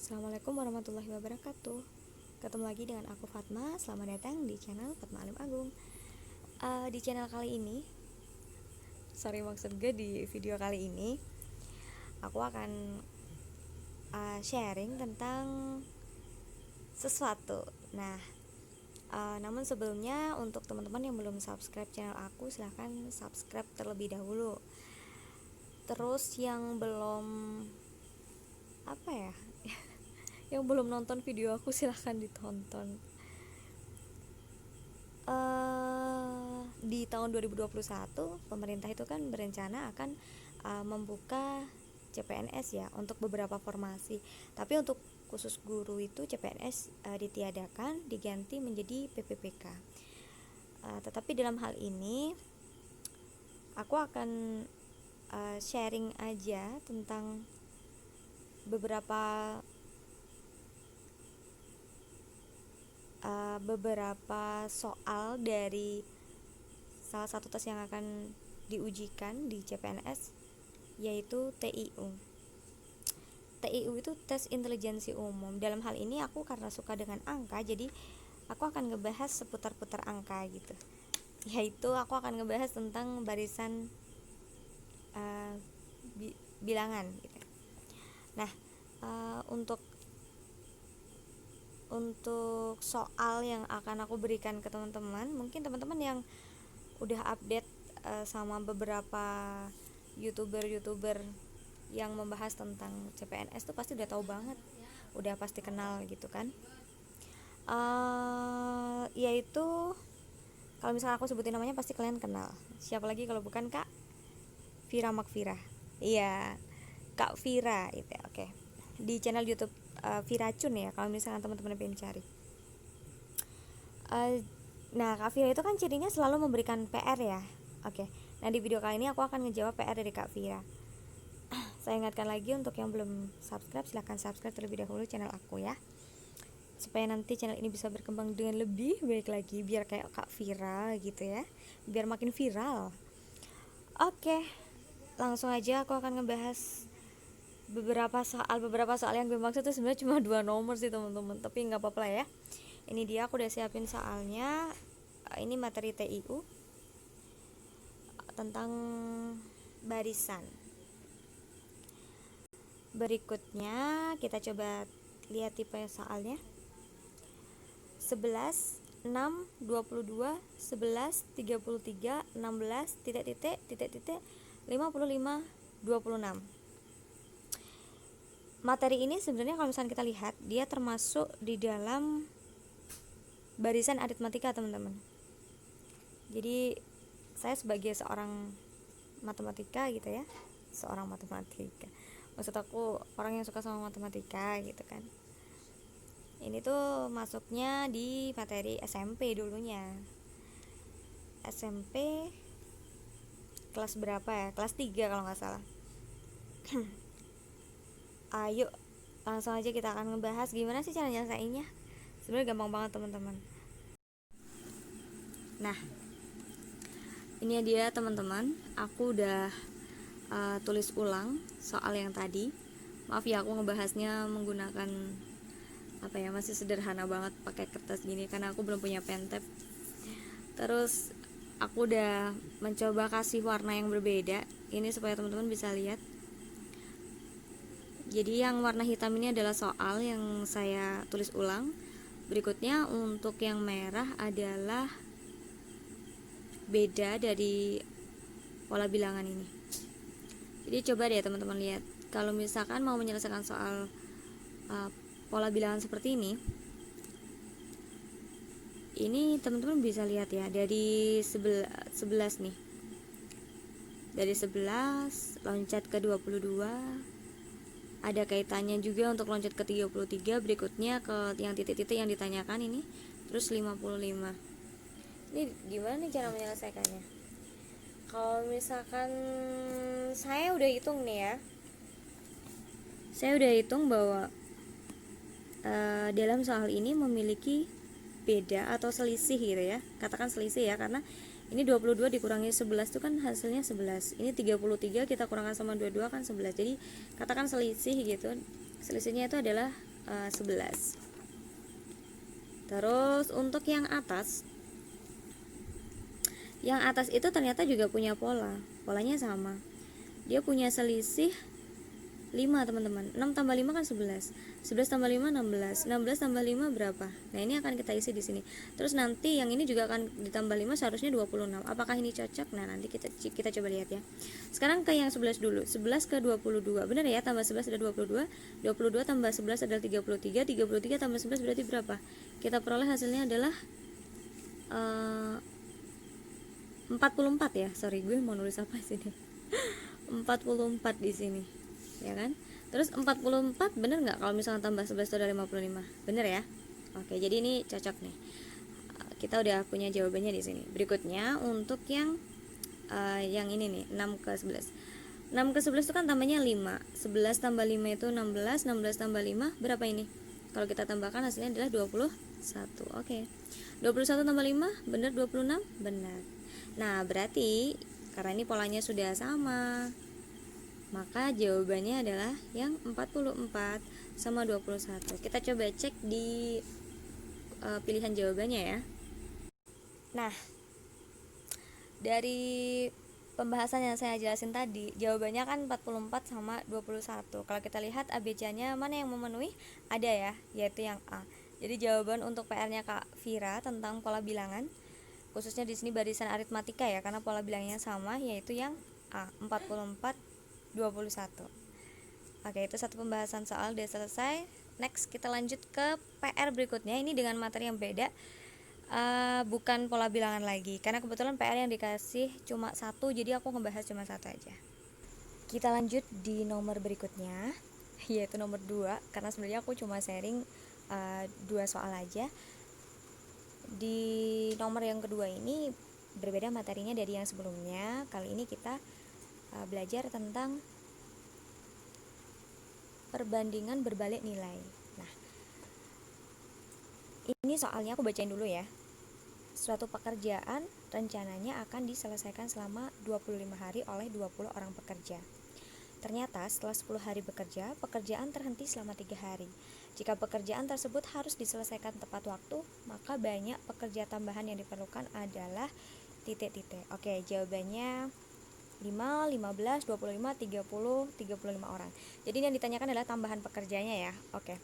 Assalamualaikum warahmatullahi wabarakatuh. Ketemu lagi dengan aku Fatma. Selamat datang di channel Fatma Alim Agung. Di channel kali ini, maksud gue di video kali ini aku akan sharing tentang sesuatu. Nah, namun sebelumnya untuk teman-teman yang belum subscribe channel aku, silahkan subscribe terlebih dahulu. Terus yang belum yang belum nonton video aku, silahkan ditonton. Di tahun 2021 pemerintah itu kan berencana akan membuka CPNS ya untuk beberapa formasi. Tapi untuk khusus guru itu CPNS ditiadakan, diganti menjadi PPPK. Tetapi dalam hal ini aku akan sharing aja tentang beberapa soal dari salah satu tes yang akan diujikan di CPNS, yaitu TIU. TIU itu tes intelijensi umum. Dalam hal ini aku karena suka dengan angka, jadi aku akan ngebahas seputar-putar angka gitu. Yaitu aku akan ngebahas tentang barisan bilangan gitu. Nah, untuk soal yang akan aku berikan ke teman-teman, mungkin teman-teman yang udah update sama beberapa youtuber yang membahas tentang CPNS tuh pasti udah tahu banget, udah pasti kenal gitu kan. Yaitu kalau misalnya aku sebutin namanya pasti kalian kenal. Siapa lagi kalau bukan Kak Vira Makfira. Iya, Kak Vira itu. Oke. Di channel YouTube Viracun ya, kalau misalkan teman-teman pengen cari. Nah, Kak Vira itu kan cirinya selalu memberikan PR ya. Oke. Nah, di video kali ini aku akan ngejawab PR dari Kak Vira. Saya ingatkan lagi untuk yang belum subscribe, silahkan subscribe terlebih dahulu channel aku ya, supaya nanti channel ini bisa berkembang dengan lebih baik lagi, biar kayak Kak Vira gitu ya, biar makin viral. Oke, langsung aja aku akan ngebahas beberapa soal yang gue maksud itu sebenarnya cuma 2 nomor sih teman-teman, tapi nggak apa-apa lah ya. Ini dia, aku udah siapin soalnya. Ini materi TIU tentang barisan. Berikutnya kita coba lihat tipe soalnya. 11, 6, 22, 11, 33, 16, titik-titik, 55, 26. Materi ini sebenarnya kalau misalnya kita lihat, dia termasuk di dalam barisan aritmatika teman-teman. Jadi saya sebagai seorang matematika gitu ya, maksud aku orang yang suka sama matematika gitu kan. Ini tuh masuknya di materi SMP dulunya. SMP kelas berapa ya? Kelas 3 kalau nggak salah. Ayo langsung aja kita akan ngebahas gimana sih cara nyelesainnya. Sebenarnya gampang banget teman-teman. Nah, ini dia teman-teman, aku udah tulis ulang soal yang tadi. Maaf ya aku ngebahasnya menggunakan masih sederhana banget pakai kertas gini karena aku belum punya pen tab. Terus aku udah mencoba kasih warna yang berbeda ini supaya teman-teman bisa lihat. Jadi yang warna hitam ini adalah soal yang saya tulis ulang. Berikutnya untuk yang merah adalah beda dari pola bilangan ini. Jadi coba deh teman-teman lihat, kalau misalkan mau menyelesaikan soal pola bilangan seperti ini teman-teman bisa lihat ya, dari 11 nih, dari 11 loncat ke 22, ada kaitannya juga untuk loncat ke 33, berikutnya ke yang titik-titik yang ditanyakan ini, terus 55. Ini gimana nih cara menyelesaikannya? Kalau misalkan saya udah hitung nih ya, saya udah hitung bahwa dalam soal ini memiliki beda atau selisih gitu ya, katakan selisih ya, karena ini 22 dikurangi 11 itu kan hasilnya 11, ini 33 kita kurangkan sama 22 kan 11, jadi katakan selisih gitu. Selisihnya itu adalah 11. Terus untuk yang atas itu ternyata juga punya polanya sama, dia punya selisih 5 teman-teman. 6 tambah 5 kan 11. 11 tambah 5 16. 16 tambah 5 berapa? Nah, ini akan kita isi di sini. Terus nanti yang ini juga akan ditambah 5, seharusnya 26. Apakah ini cocok? Nah, nanti kita coba lihat ya. Sekarang ke yang 11 dulu. 11 ke 22. Benar ya? Tambah 11 ada 22. 22 tambah 11 adalah 33. 33 tambah 11 berarti berapa? Kita peroleh hasilnya adalah 44 ya. Sorry, gue mau nulis apa di sini? 44 di sini. Ya kan? Terus 44 bener nggak kalau misalnya tambah 11 itu ada 55? Bener ya? Oke, jadi ini cocok nih. Kita udah punya jawabannya di sini. Berikutnya untuk yang ini nih, 6 ke 11. 6 ke 11 itu kan tambahnya 5. 11 tambah 5 itu 16. 16 tambah 5 berapa ini? Kalau kita tambahkan hasilnya adalah 21. Oke. 21 tambah 5 bener 26? Benar. Nah, berarti karena ini polanya sudah sama, maka jawabannya adalah yang 44 sama 21. Kita coba cek di pilihan jawabannya ya. Nah, dari pembahasan yang saya jelasin tadi, jawabannya kan 44 sama 21. Kalau kita lihat ABC-nya mana yang memenuhi? Ada ya, yaitu yang A. Jadi jawaban untuk PR-nya Kak Vira tentang pola bilangan, khususnya di sini barisan aritmatika ya, karena pola bilangnya sama, yaitu yang A, 44 21. Oke, itu satu pembahasan soal udah selesai. Next kita lanjut ke PR berikutnya. Ini dengan materi yang beda, bukan pola bilangan lagi, karena kebetulan PR yang dikasih cuma satu, jadi aku ngebahas cuma satu aja. Kita lanjut di nomor berikutnya, yaitu nomor 2, karena sebenarnya aku cuma sharing 2 soal aja. Di nomor yang kedua ini berbeda materinya dari yang sebelumnya. Kali ini kita belajar tentang perbandingan berbalik nilai. Nah, ini soalnya aku bacain dulu ya. Suatu pekerjaan rencananya akan diselesaikan selama 25 hari oleh 20 orang pekerja. Ternyata setelah 10 hari bekerja, pekerjaan terhenti selama 3 hari. Jika pekerjaan tersebut harus diselesaikan tepat waktu, maka banyak pekerja tambahan yang diperlukan adalah titik-titik. Oke, jawabannya 5, 15, 25, 30, 35 orang. Jadi yang ditanyakan adalah tambahan pekerjanya ya. Oke.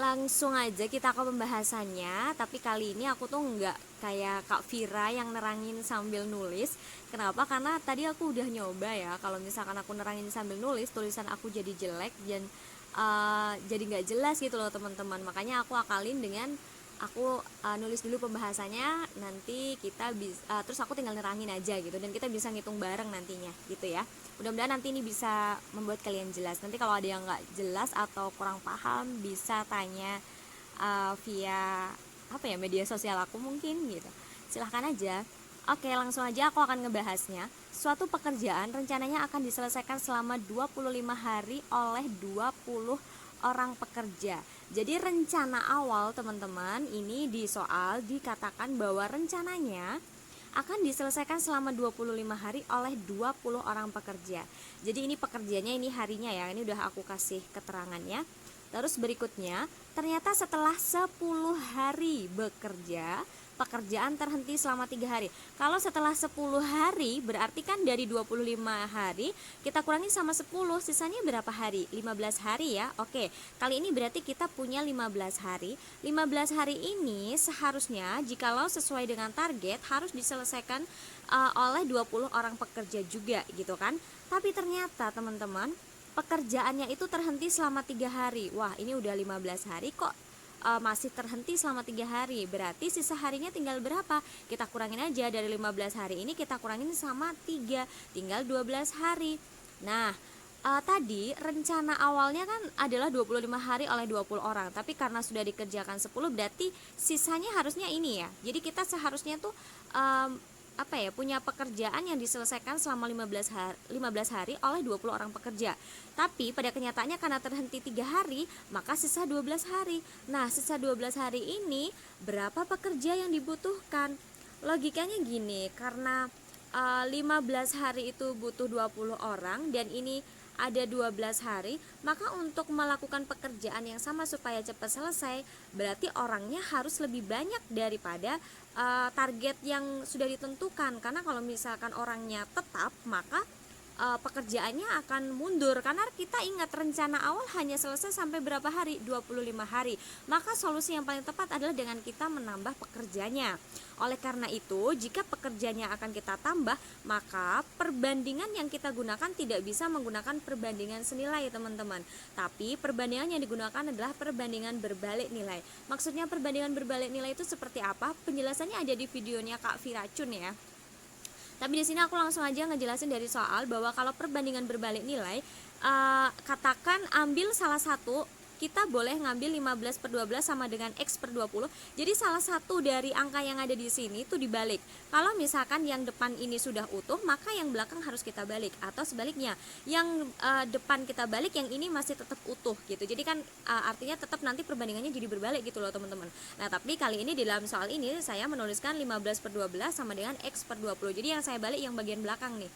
Langsung aja kita ke pembahasannya. Tapi kali ini aku tuh nggak kayak Kak Vira yang nerangin sambil nulis. Kenapa? Karena tadi aku udah nyoba ya. Kalau misalkan aku nerangin sambil nulis, tulisan aku jadi jelek dan jadi nggak jelas gitu loh teman-teman. Makanya aku akalin dengan aku nulis dulu pembahasannya, nanti kita bisa terus aku tinggal nerangin aja gitu, dan kita bisa ngitung bareng nantinya gitu ya. Mudah-mudahan nanti ini bisa membuat kalian jelas. Nanti kalau ada yang nggak jelas atau kurang paham bisa tanya via media sosial aku mungkin gitu. Silahkan aja. Oke, langsung aja aku akan ngebahasnya. Suatu pekerjaan rencananya akan diselesaikan selama 25 hari oleh 20 orang pekerja. Jadi rencana awal teman-teman ini di soal dikatakan bahwa rencananya akan diselesaikan selama 25 hari oleh 20 orang pekerja. Jadi ini pekerjanya, ini harinya ya, ini udah aku kasih keterangannya. Terus berikutnya, ternyata setelah 10 hari bekerja, pekerjaan terhenti selama 3 hari. Kalau setelah 10 hari berarti kan dari 25 hari kita kurangi sama 10, sisanya berapa hari? 15 hari ya. Oke, kali ini berarti kita punya 15 hari. 15 hari ini seharusnya jikalau sesuai dengan target harus diselesaikan oleh 20 orang pekerja juga gitu kan. Tapi ternyata teman-teman, pekerjaannya itu terhenti selama 3 hari. Wah, ini udah 15 hari kok masih terhenti selama 3 hari. Berarti sisa harinya tinggal berapa? Kita kurangin aja, dari 15 hari ini kita kurangin sama 3, tinggal 12 hari. Nah, tadi rencana awalnya kan adalah 25 hari oleh 20 orang, tapi karena sudah dikerjakan 10 berarti sisanya harusnya ini ya. Jadi kita seharusnya tuh punya pekerjaan yang diselesaikan selama 15 hari oleh 20 orang pekerja. Tapi pada kenyataannya karena terhenti 3 hari, maka sisa 12 hari. Nah, sisa 12 hari ini berapa pekerja yang dibutuhkan? Logikanya gini, karena 15 hari itu butuh 20 orang dan ini ada 12 hari, maka untuk melakukan pekerjaan yang sama supaya cepat selesai, berarti orangnya harus lebih banyak daripada target yang sudah ditentukan. Karena kalau misalkan orangnya tetap, maka pekerjaannya akan mundur, karena kita ingat rencana awal hanya selesai sampai berapa hari? 25 hari. Maka solusi yang paling tepat adalah dengan kita menambah pekerjanya. Oleh karena itu, jika pekerjanya akan kita tambah, maka perbandingan yang kita gunakan tidak bisa menggunakan perbandingan senilai, teman-teman. Tapi perbandingan yang digunakan adalah perbandingan berbalik nilai. Maksudnya perbandingan berbalik nilai itu seperti apa? Penjelasannya ada di videonya Kak Viracun ya. Tapi di sini aku langsung aja ngejelasin dari soal bahwa kalau perbandingan berbalik nilai, katakan ambil salah satu, kita boleh ngambil 15 per 12 sama dengan X per 20. Jadi salah satu dari angka yang ada di sini itu dibalik. Kalau misalkan yang depan ini sudah utuh, maka yang belakang harus kita balik. Atau sebaliknya, yang depan kita balik, yang ini masih tetap utuh gitu. Jadi kan artinya tetap nanti perbandingannya jadi berbalik gitu loh teman-teman. Nah tapi kali ini di dalam soal ini saya menuliskan 15 per 12 sama dengan X per 20. Jadi yang saya balik yang bagian belakang nih.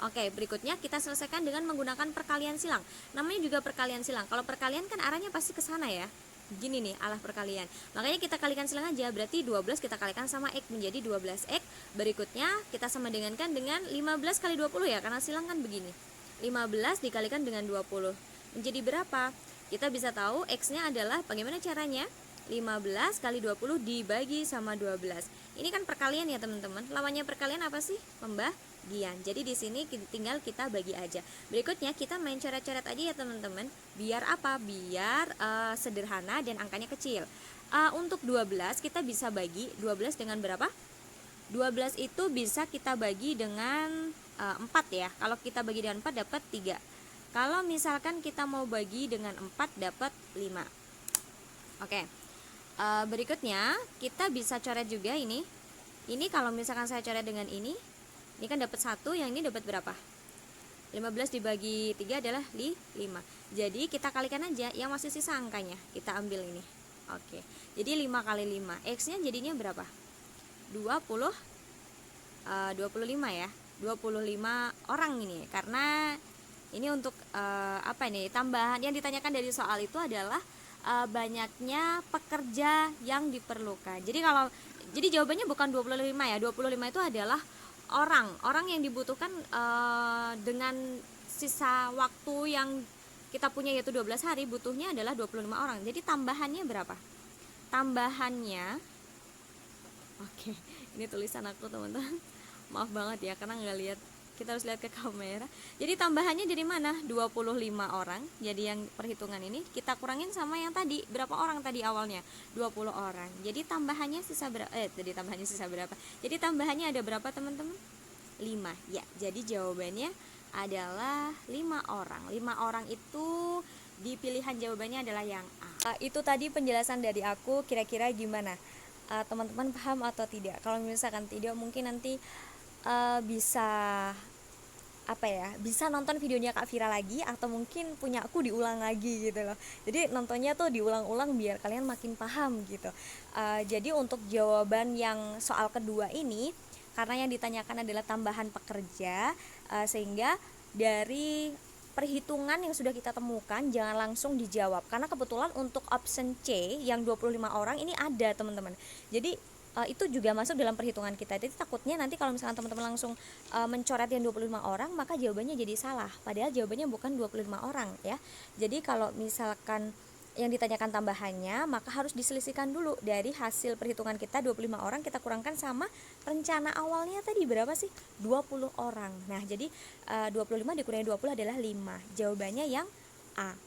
Oke, berikutnya kita selesaikan dengan menggunakan perkalian silang. Namanya juga perkalian silang. Kalau perkalian kan arahnya pasti ke sana ya. Gini nih arah perkalian. Makanya kita kalikan silang aja. Berarti 12 kita kalikan sama X menjadi 12X. Berikutnya kita sama dengankan dengan 15 kali 20 ya, karena silang kan begini. 15 dikalikan dengan 20. Menjadi berapa? Kita bisa tahu X-nya adalah bagaimana caranya? 15 kali 20 dibagi sama 12. Ini kan perkalian ya teman-teman. Lawannya perkalian apa sih? Pembagian. Jadi di sini tinggal kita bagi aja. Berikutnya kita main coret-coret aja ya teman-teman. Biar apa? Biar sederhana dan angkanya kecil. Untuk 12 kita bisa bagi 12 dengan berapa? 12 itu bisa kita bagi dengan 4 ya. Kalau kita bagi dengan 4 dapat 3. Kalau misalkan kita mau bagi dengan 4 dapat 5. Oke. Berikutnya kita bisa coret juga ini. Ini kalau misalkan saya coret dengan ini kan dapat 1, yang ini dapat berapa? 15 dibagi 3 adalah 5. Jadi kita kalikan aja, yang masih sisa angkanya kita ambil ini. Oke. Jadi 5 kali 5, X-nya jadinya berapa? 25 ya. 25 orang ini. Karena ini untuk apa ini? Tambahan yang ditanyakan dari soal itu adalah banyaknya pekerja yang diperlukan. Jadi jawabannya bukan 25 ya. 25 itu adalah orang yang dibutuhkan dengan sisa waktu yang kita punya yaitu 12 hari, butuhnya adalah 25 orang. Jadi tambahannya berapa? Tambahannya oke, ini tulisan aku teman-teman. Maaf banget ya karena nggak lihat. Kita harus lihat ke kamera. Jadi tambahannya dari mana? 25 orang. Jadi yang perhitungan ini kita kurangin sama yang tadi. Berapa orang tadi awalnya? 20 orang. Jadi tambahannya sisa berapa? Jadi tambahannya ada berapa teman-teman? 5. Ya, jadi jawabannya adalah 5 orang. 5 orang itu di pilihan jawabannya adalah yang A. Itu tadi penjelasan dari aku, kira-kira gimana? Teman-teman paham atau tidak? Kalau misalkan tidak, mungkin nanti bisa bisa nonton videonya Kak Vira lagi, atau mungkin punya aku diulang lagi gitu loh. Jadi nontonnya tuh diulang-ulang biar kalian makin paham gitu. Jadi untuk jawaban yang soal kedua ini, karena yang ditanyakan adalah tambahan pekerja, sehingga dari perhitungan yang sudah kita temukan jangan langsung dijawab, karena kebetulan untuk option C yang 25 orang ini ada teman-teman. Jadi itu juga masuk dalam perhitungan kita. Jadi takutnya nanti kalau misalkan teman-teman langsung mencoret yang 25 orang, maka jawabannya jadi salah. Padahal jawabannya bukan 25 orang ya. Jadi kalau misalkan yang ditanyakan tambahannya, maka harus diselisihkan dulu dari hasil perhitungan kita 25 orang kita kurangkan sama rencana awalnya tadi berapa sih? 20 orang. Nah, jadi 25 dikurangi 20 adalah 5. Jawabannya yang A.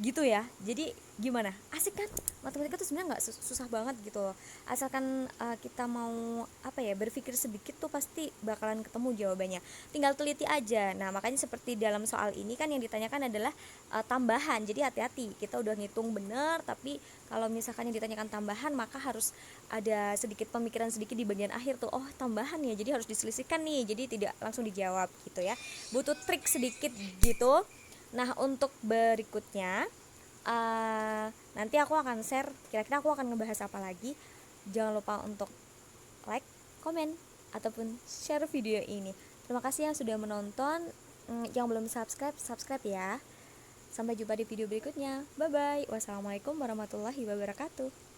Gitu ya. Jadi gimana? Asik kan? Matematika tuh sebenarnya nggak susah banget gitu loh. Asalkan kita mau berpikir sedikit tuh pasti bakalan ketemu jawabannya. Tinggal teliti aja. Nah, makanya seperti dalam soal ini kan yang ditanyakan adalah tambahan. Jadi hati-hati. Kita udah ngitung bener, tapi kalau misalkan yang ditanyakan tambahan, maka harus ada sedikit pemikiran sedikit di bagian akhir tuh. Oh, tambahan ya. Jadi harus diselisihkan nih. Jadi tidak langsung dijawab gitu ya. Butuh trik sedikit gitu. Nah, untuk berikutnya nanti aku akan share kira-kira aku akan ngebahas apa lagi. Jangan lupa untuk like, komen, ataupun share video ini. Terima kasih yang sudah menonton. Yang belum subscribe, subscribe ya. Sampai jumpa di video berikutnya. Bye bye. Wassalamualaikum warahmatullahi wabarakatuh.